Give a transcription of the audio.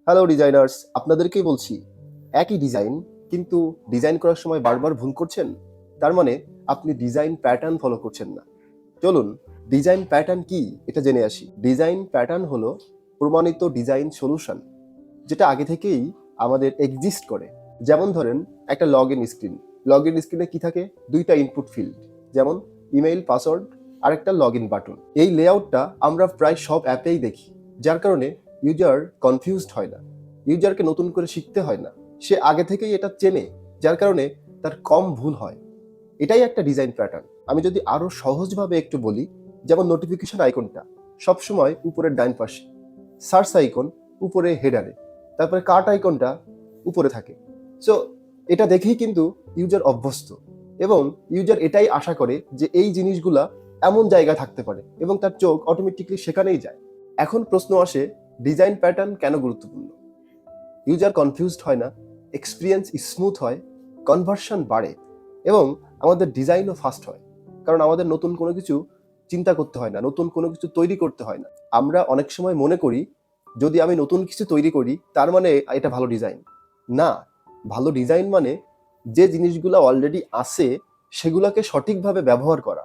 Hello designers, আপনাদেরকেই বলছি। একই design কিন্তু ডিজাইন করার সময় বারবার ভুল করছেন, তার মানে আপনি ডিজাইন প্যাটার্ন ফলো করছেন না। চলুন ডিজাইন প্যাটার্ন কি এটা জেনে আসি। ডিজাইন প্যাটার্ন হলো প্রমাণিত ডিজাইন সলিউশন, যেটা আগে থেকেই আমাদের এক্সিস্ট করে। যেমন ধরেন একটা log in screen. Log in স্ক্রিনে কি থাকে? দুইটা ইনপুট ফিল্ড, যেমন ইমেইল, পাসওয়ার্ড আর একটা লগ ইন বাটন। এই লেআউটটা আমরা প্রায় সব অ্যাপেই দেখি, যার কারণে ইউজার কনফিউজড হয় না। ইউজারকে নতুন করে শিখতে হয় না, সে আগে থেকেই এটা চেনে, যার কারণে তার কম ভুল হয়। এটাই একটা ডিজাইন প্যাটার্ন। আমি যদি আরো সহজভাবে একটু বলি, যেমন নোটিফিকেশন আইকনটা সবসময় উপরের ডাইন পাশে, সার্চ আইকন উপরে হেডারে, তারপরে কার্ট আইকনটা উপরে থাকে। সো এটা দেখেই কিন্তু ইউজার অভ্যস্ত, এবং ইউজার এটাই আশা করে যে এই জিনিসগুলা এমন জায়গায় থাকতে পারে, এবং তার চোখ অটোমেটিকলি সেখানেই যায়। এখন প্রশ্ন আসে, ডিজাইন প্যাটার্ন কেন গুরুত্বপূর্ণ? ইউজার কনফিউজড হয় না, এক্সপিরিয়েন্স স্মুথ হয়, কনভার্সন বাড়ে, এবং আমাদের ডিজাইনও ফাস্ট হয়। কারণ আমাদের নতুন কোনো কিছু চিন্তা করতে হয় না, নতুন কোনো কিছু তৈরি করতে হয় না। আমরা অনেক সময় মনে করি, যদি আমি নতুন কিছু তৈরি করি তার মানে এটা ভালো ডিজাইন। না, ভালো ডিজাইন মানে যে জিনিসগুলো অলরেডি আছে সেগুলোকে সঠিকভাবে ব্যবহার করা।